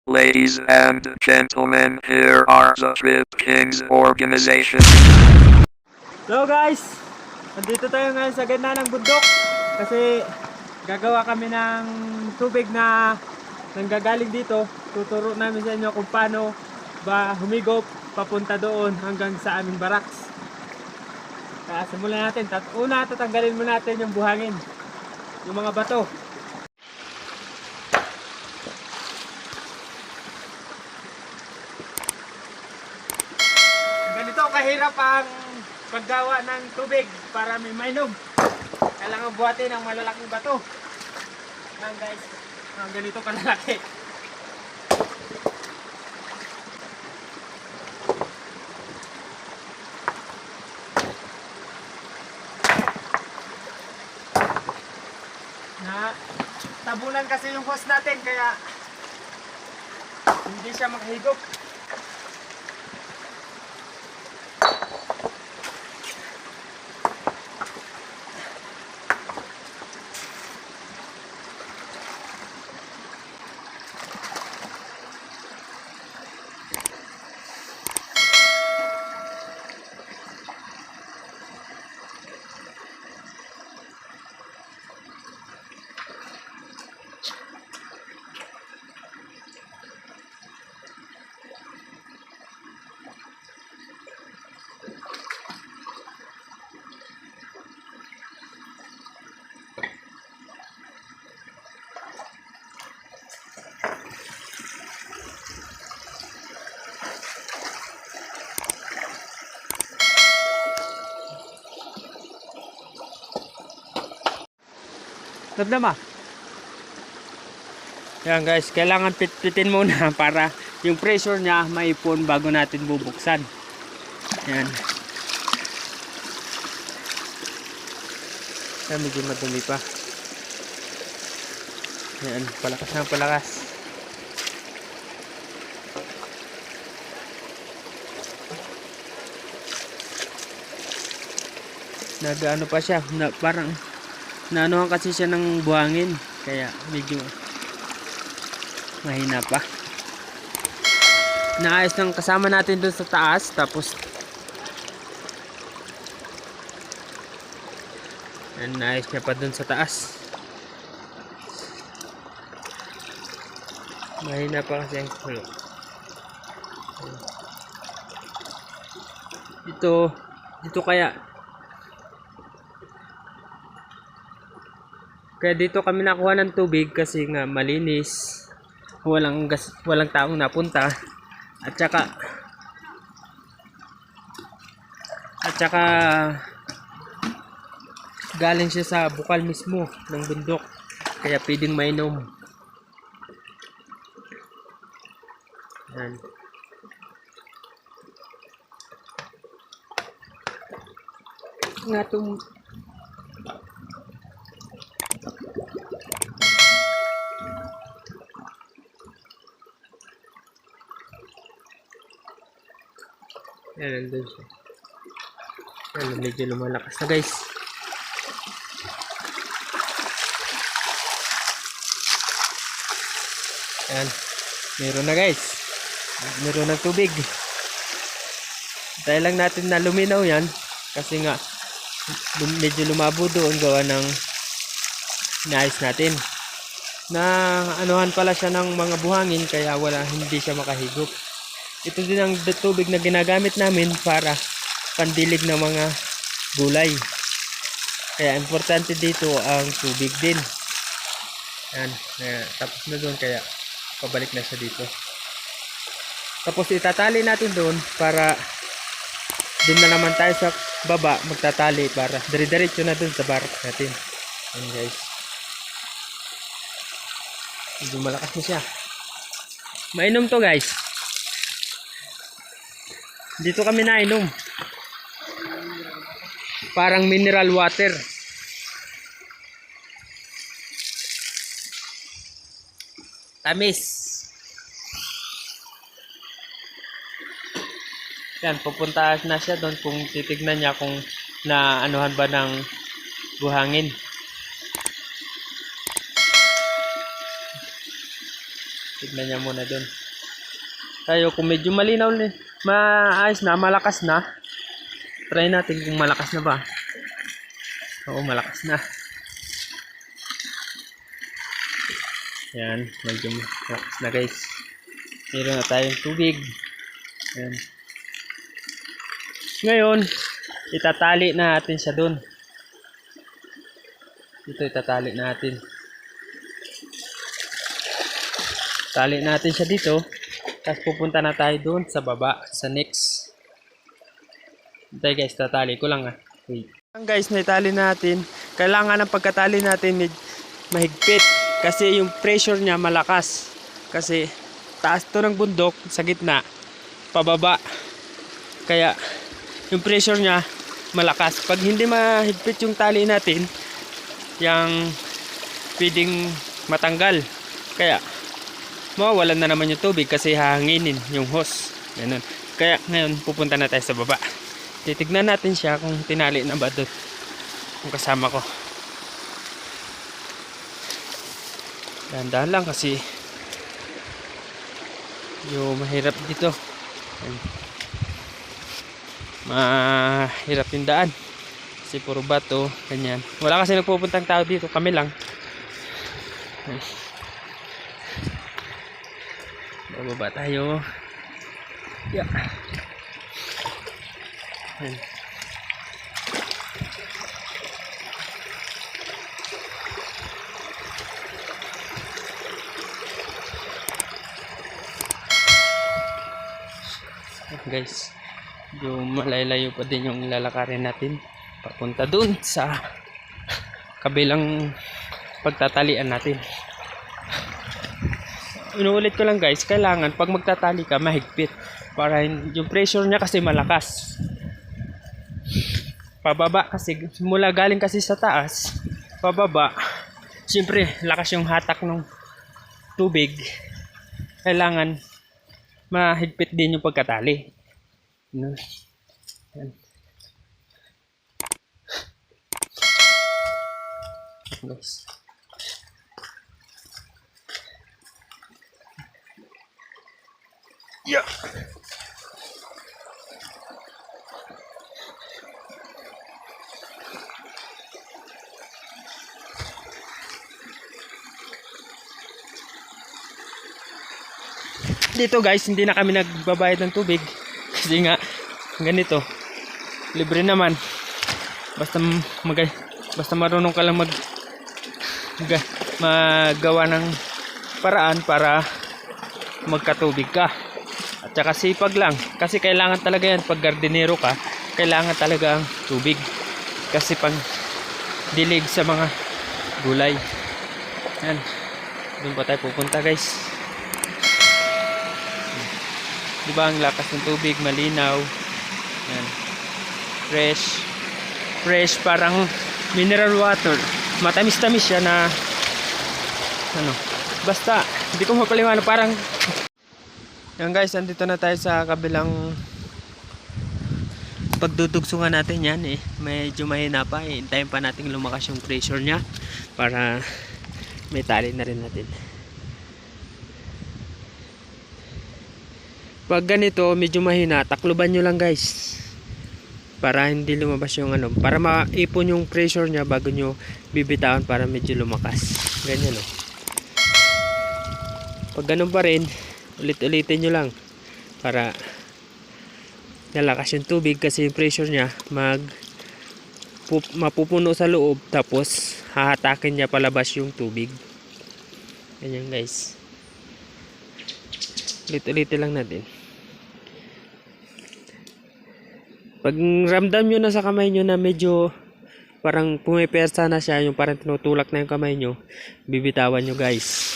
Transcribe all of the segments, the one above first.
Ladies and gentlemen, here are the Trip Kings organization. Hello guys! Nandito tayo ngayon sa gitna ng bundok kasi gagawa kami ng tubig na nanggagaling dito. Tuturo namin sa inyo kung paano ba humigop papunta doon hanggang sa aming baraks. Kaya simulan natin. Una tatanggalin muna natin yung buhangin, yung mga bato. Ganito kahirap ang paggawa ng tubig para may mainom. Kailangan buhatin ng malalaking bato. Yan guys, ganito kalalaki. Na tabunan kasi yung hose natin kaya hindi siya makahigop. Damdama. Yan guys, kailangan pitpitin muna para yung pressure niya maipon bago natin bubuksan. Yan. Yan, medyo madumi pa. Yan, palakas na palakas. Nagaano pa siya, parang naanuhan kasi siya ng buhangin kaya medyo mahina pa. Naayos ng kasama natin dun sa taas, tapos naayos niya pa dun sa taas. Mahina pa kasi ang kulo. Dito kaya dito kami nakuha ng tubig kasi nga malinis, walang taong napunta, at saka galing siya sa bukal mismo ng bundok kaya pwedeng mainom. Yan. Nga itong yan, nandun siya. Yan, medyo lumalakas na guys. Yan, meron na guys. Meron ng tubig. Dahil lang natin na luminaw yan kasi nga medyo lumabo doon gawa ng inaayos natin. Na anuhan pala siya ng mga buhangin kaya hindi siya makahigop. Ito din ang tubig na ginagamit namin para pandilig ng mga gulay. Kaya importante dito ang tubig din. Yan, tapos na doon kaya pabalik na siya dito. Tapos itatali natin doon para doon na naman tayo sa baba magtatali para dire-diretso na doon sa barak natin. Yan guys. Medyo malakas na siya. Mainom to guys. Dito kami nainom. Parang mineral water. Tamis. Yan, pupunta na siya doon kung titignan niya kung naanuhan ba ng buhangin. Tignan niya muna dun. Tayo kung medyo malinaw na, maayos na, malakas na. Try natin kung malakas na ba. Oo, malakas na. Yan, medyo malakas na guys. Meron na tayong tubig. Yan. Ngayon, itatali natin siya dun. Ito itatali natin. Tali natin siya dito. Tapos pupunta na tayo dun sa baba, sa next. Ito guys, tatali ko lang Wait. Guys, naitali natin. Kailangan ng pagkatali natin mahigpit. Kasi yung pressure niya malakas. Kasi taas to ng bundok sa gitna. Pababa. Kaya yung pressure niya malakas. Pag hindi mahigpit yung tali natin, yung pwedeng matanggal. Kaya mawawalan na naman yung tubig kasi hahanginin yung hose. Ganun. Kaya ngayon pupunta na tayo sa baba. Titignan natin siya kung tinali na ba doon yung kasama ko. Dahan-dahan lang kasi yung mahirap dito. Mahirap yung daan kasi puro bato, ganyan. Wala kasi nagpupuntang tao dito, kami lang. Bababa tayo. Yeah. Guys, yung malalayo pa din yung lalakarin natin papunta dun sa kabilang pagtatalian natin. Inuulit ko lang guys, kailangan pag magtatali ka mahigpit para yung pressure niya kasi malakas. Pababa kasi mula galing kasi sa taas, pababa. Siyempre, lakas yung hatak ng tubig. Kailangan mahigpit din yung pagkatali. Yan. Guys. Yeah. Dito guys, hindi na kami nagbabayad ng tubig kasi nga ganito, libre naman. Basta marunong ka lang magawa ng paraan para magkatubig ka. At saka sipag lang, kasi kailangan talaga yan pag gardinero ka, kailangan talaga ang tubig kasi pang dilig sa mga gulay. Yan, doon pa tayo pupunta guys. Diba ang lakas ng tubig, malinaw. Yan. Fresh, parang mineral water. Matamis-tamis siya na basta, hindi ko mapaliwanag, parang yan guys, andito na tayo sa kabilang pagdudugsungan natin yan medyo mahina pa, hintayin pa natin lumakas yung pressure nya para may tali na rin natin. Pag ganito medyo mahina, takluban nyo lang guys para hindi lumabas yung para maipon yung pressure nya bago nyo bibitawan para medyo lumakas. Ganyan pag ganun pa rin, ulit-ulitin nyo lang para lalakas yung tubig kasi yung pressure nya mapupuno sa loob tapos hahatakin niya palabas yung tubig. Ganyan guys, ulit-ulitin lang natin. Pag ramdam nyo na sa kamay nyo na medyo parang pumipersa na siya, yung parang tinutulak na yung kamay nyo, bibitawan nyo guys.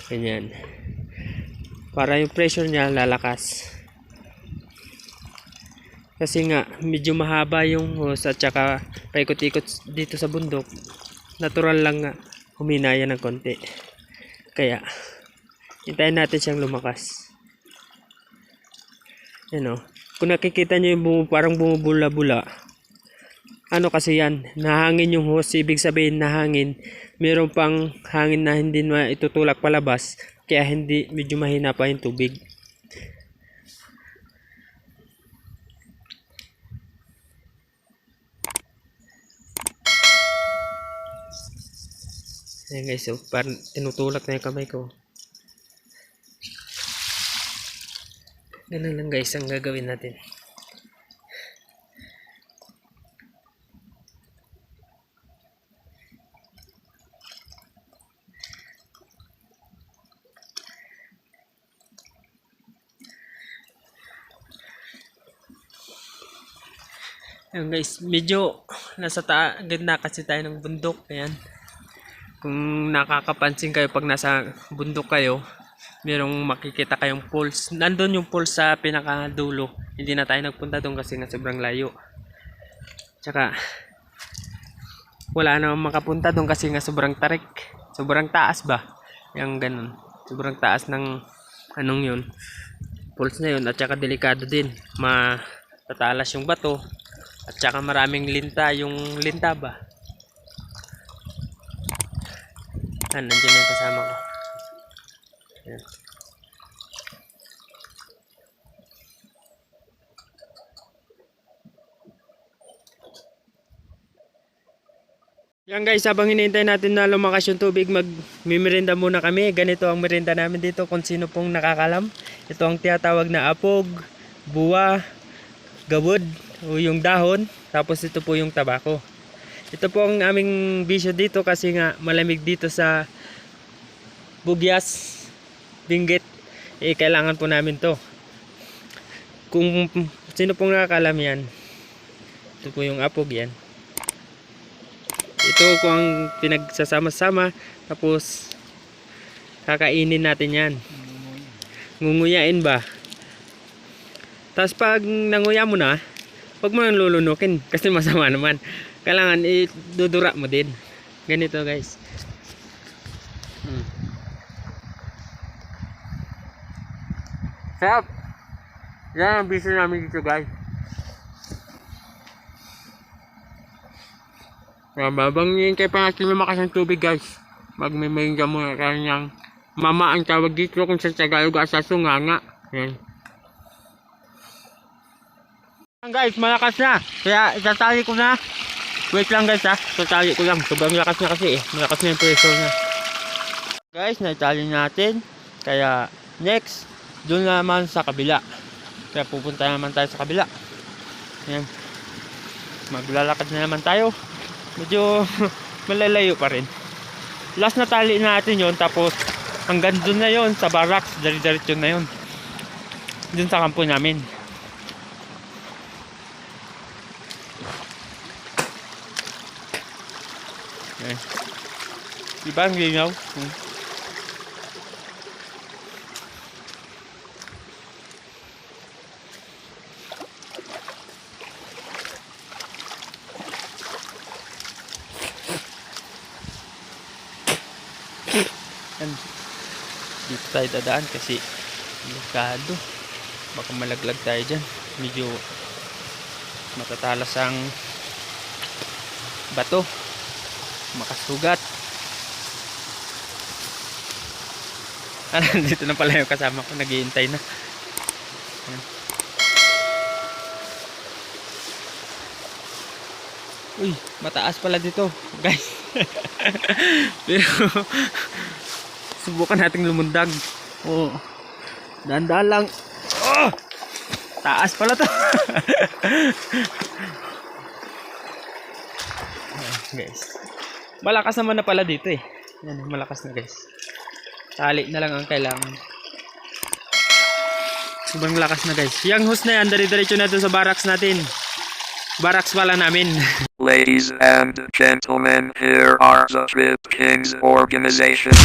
Ganyan, para yung pressure nya lalakas. Kasi nga medyo mahaba yung hose at saka paikot-ikot dito sa bundok, natural lang nga humina yan ng konti. Kaya hintayin natin siyang lumakas. Kung nakikita nyo yung parang bumubula-bula, kasi yan, nahangin yung hose. Ibig sabihin nahangin, meron pang hangin na hindi na itutulak palabas Kaya hindi, medyo mahina pa yung tubig. Ayan guys, so parang tinutulak na yung kamay ko. Ganun lang guys ang gagawin natin. Ayan guys, medyo nasa ganda kasi tayo ng bundok. Ayan. Kung nakakapansin kayo pag nasa bundok kayo, merong makikita kayong falls. Nandun yung falls sa pinakadulo. Hindi na tayo nagpunta doon kasi nga sobrang layo. Tsaka wala namang makapunta doon kasi nga sobrang tarik. Sobrang taas ba? Yang ganun. Sobrang taas ng anong yun. Falls na yun. At tsaka delikado din. Matatalas yung bato. At saka maraming linta, yung linta ba? Nandiyan na yung kasama ko. Ayan. Yan guys, habang hinihintay natin na lumakas yung tubig, magmimerinda muna kami. Ganito ang merinda namin dito kung sino pong nakakalam. Ito ang tinatawag na apog, buwa, gabod, o yung dahon, tapos ito po yung tabako. Ito po ang aming bisyo dito kasi nga malamig dito sa Bugyas, Benguet. Kailangan po namin to. Kung sino pong nakakalam yan, ito po yung apog yan. Ito po ang pinagsasama-sama, tapos kakainin natin yan. Ngunguyain ba? Tapos pag nanguya mo na, huwag mo nang lulunukin kasi masama naman. Kailangan idudura mo din. Ganito guys. Sarap. Yan ang bisyo namin dito guys. Babang hintay pa natin lumakas ng tubig guys. Magmimingga muna kanyang mama ang tawag dito kung sa Tagalog sa sunganga. Yan. Guys, malakas na. Kaya itatali ko na. Wait lang guys ha. Itatali ko lang. Sobrang lakas na kasi eh. Malakas na yung pressure na. Guys, naitali natin. Kaya next, doon naman sa kabila. Kaya pupunta naman tayo sa kabila. Ayan. Maglalakad na naman tayo. Medyo malalayo pa rin. Last na tali natin yon, tapos hanggang doon na yon sa barracks. Dari-diretso na yon. Doon sa kampo namin. Ayan. Diba ang linaw? Dito tayo dadaan kasi delikado, baka malaglag tayo dyan. Medyo matatalas ang bato, makasugat. Dito na pala yung kasama ko, naghihintay na. Uy, mataas pala dito guys. Pero subukan nating lumundag. Oh, dahan-dahan lang. Oh, taas pala to. Guys, malakas naman na pala dito eh. Yan, malakas na guys. Tali na lang ang kailangan. Sobrang lakas na guys. Yung hose na yan, dari-diretso na doon sa barracks natin. Barracks pala namin. Ladies and gentlemen, here are the Trip Kings organization.